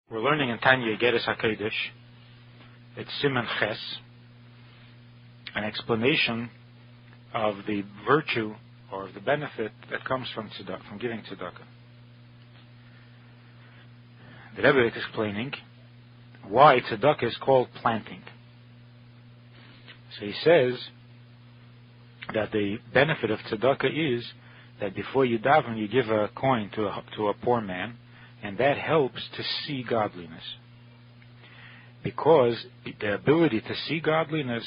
We're learning in Tanya Geras HaKodesh. It's Siman Ches, an explanation of the virtue or the benefit that comes from tzedakah, from giving tzedakah. The Rebbe is explaining why tzedakah is called planting. So he says that the benefit of tzedakah is that before you daven, you give a coin to a poor man, and that helps to see godliness. Because the ability to see godliness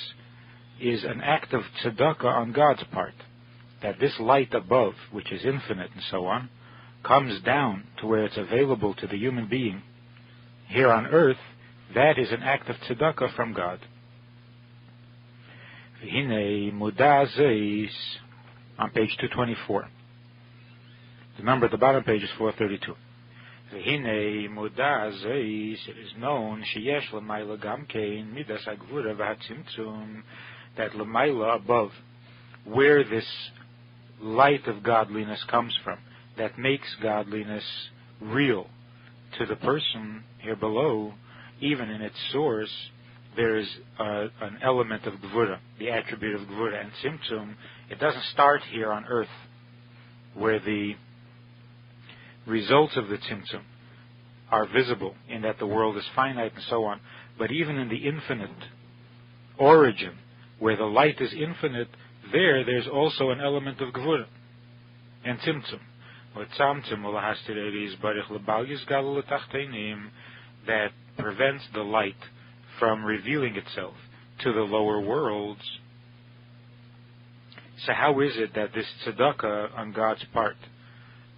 is an act of tzedakah on God's part. That this light above, which is infinite and so on, comes down to where it's available to the human being here on earth. That is an act of tzedakah from God. V'hinei muda zeis, on page 224. The number at the bottom page is 432. V'hinei muda zeis, it is known sheyesh l'mayla gamkein midas hagvura v'hatzimtzum, that l'mayla above, where this light of godliness comes from, that makes godliness real to the person here below, even in its source, there is an element of gvura, the attribute of gvura and tzimtzum. It doesn't start here on earth, where the results of the tzimtzum are visible, in that the world is finite and so on. But even in the infinite origin, where the light is infinite, there's also an element of gvura and tzimtzum. That prevents the light from revealing itself to the lower worlds. So how is it that this tzedakah on God's part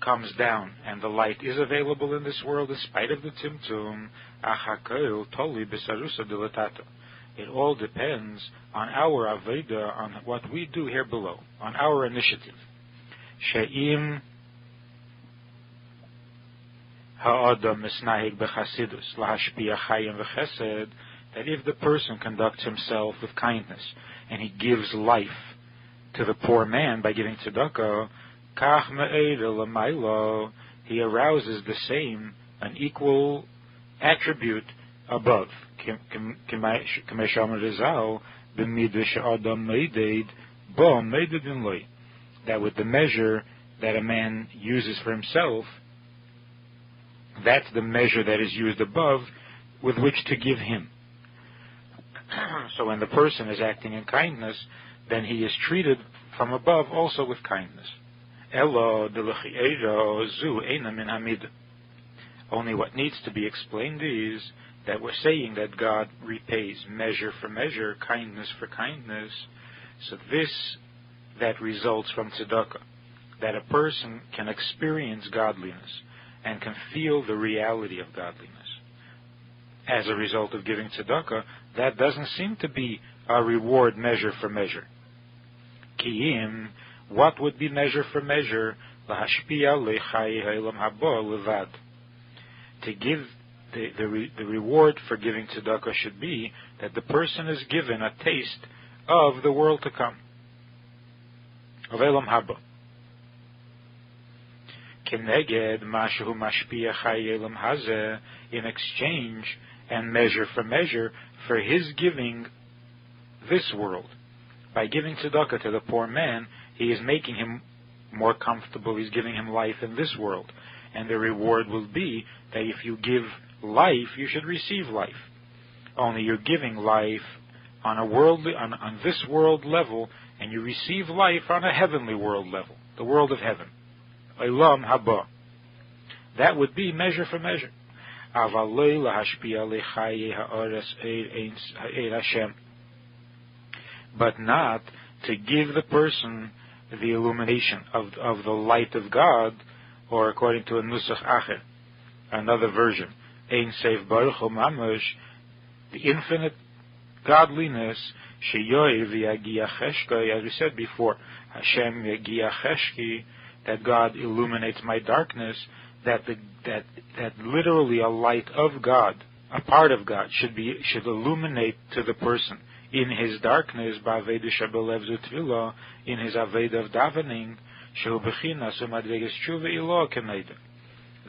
comes down and the light is available in this world in spite of the tzimtzum? It all depends on our aveda, on what we do here below, on our initiative. She'im ha'adam misnahig b'chasidus lahashpia chayim v'chesed, that if the person conducts himself with kindness and he gives life to the poor man by giving tzedakah, kach me'eda l'maylo, he arouses the same, an equal attribute above. That with the measure that a man uses for himself, that's the measure that is used above with which to give him. So when the person is acting in kindness, then he is treated from above also with kindness. Only what needs to be explained is that we're saying that God repays measure for measure, kindness for kindness. So that results from tzedakah, that a person can experience godliness and can feel the reality of godliness as a result of giving tzedakah. That doesn't seem to be a reward measure for measure. Kiyim, what would be measure for measure? To give the reward for giving tzedakah should be that the person is given a taste of the world to come, of Elam Haba. Keneged mashu mashpia chay Elam Hazeh, in exchange and measure for his giving this world. By giving tzedakah to the poor man, he is making him more comfortable. He's giving him life in this world, and the reward will be that if you give life, you should receive life. Only you're giving life on a worldly, on this world level, and you receive life on a heavenly world level, the world of heaven. Olam haba. That would be measure for measure. But not to give the person the illumination of the light of God, or according to a nusach acher, another version, ein seif baruch hu mamash, the infinite godliness, sheyoy v'yagia cheshkai, as we said before, Hashem yagia cheshki, that God illuminates my darkness, that literally a light of God, a part of God, should illuminate to the person in his darkness, ba'aveda shabelev zutvila, in his aveda of davening, shehu bechinas u'madveges tshuva ilo keneda.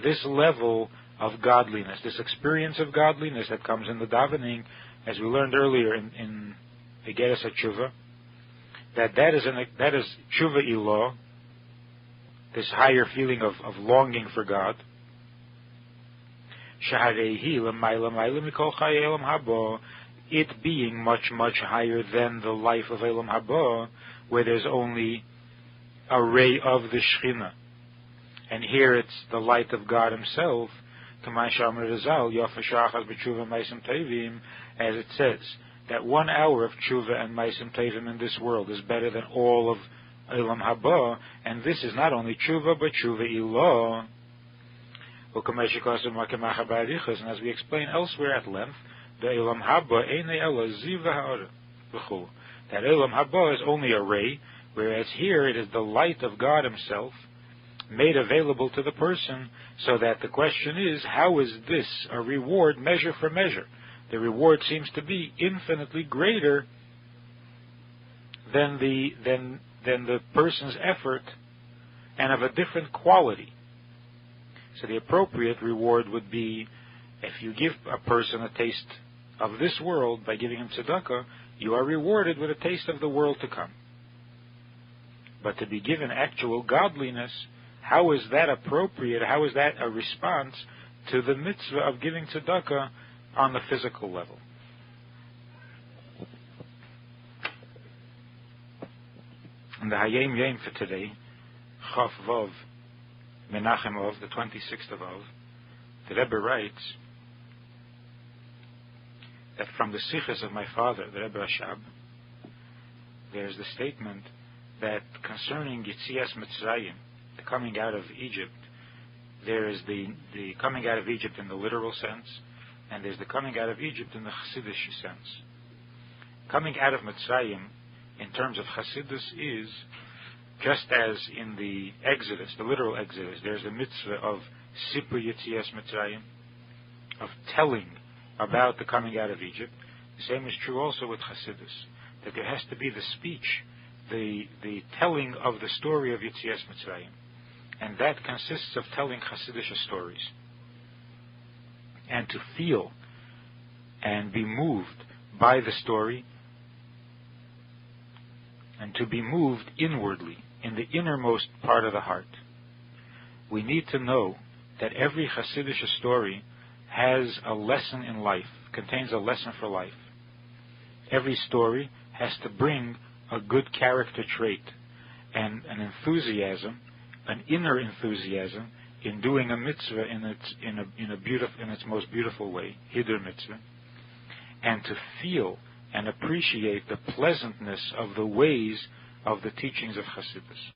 This level of godliness, this experience of godliness that comes in the davening, as we learned earlier in Egeres HaTshuva, that is tshuva ilah, this higher feeling of longing for God. It being much, much higher than the life of Elam Haba, where there's only a ray of the Shechina. And here it's the light of God Himself, as it says, that 1 hour of tshuva and maisim tevim in this world is better than all of Elam Haba, and this is not only tshuva, but tshuva ilah. And as we explain elsewhere at length, the Elam Haba that Elam Haba is only a ray, whereas here it is the light of God Himself made available to the person, so that the question is, how is this a reward measure for measure? The reward seems to be infinitely greater than the person's effort, and of a different quality. So the appropriate reward would be, if you give a person a taste of this world by giving him tzedakah, you are rewarded with a taste of the world to come. But to be given actual godliness, how is that appropriate? How is that a response to the mitzvah of giving tzedakah on the physical level? In the Hayom Yom for today, Chaf Vav, Menachem Av, the 26th of Av, the Rebbe writes that from the Sichos of my father, the Rebbe Rashab, there's the statement that concerning Yitzias Mitzrayim, the coming out of Egypt, there is the coming out of Egypt in the literal sense, and there's the coming out of Egypt in the Chassidish sense. Coming out of Mitzrayim, in terms of Chassidus, is just as in the Exodus, the literal Exodus, there's the mitzvah of Sipur Yitzias Mitzrayim, of telling about the coming out of Egypt. The same is true also with Chassidus, that there has to be the speech, the telling of the story of Yitzias Mitzrayim. And that consists of telling Chassidish stories. And to feel and be moved by the story, and to be moved inwardly, in the innermost part of the heart. We need to know that every Chassidish story has a lesson in life, contains a lesson for life. Every story has to bring a good character trait and an enthusiasm, an inner enthusiasm in doing a mitzvah in its most beautiful way, Hidur mitzvah, and to feel and appreciate the pleasantness of the ways of the teachings of Chassidus.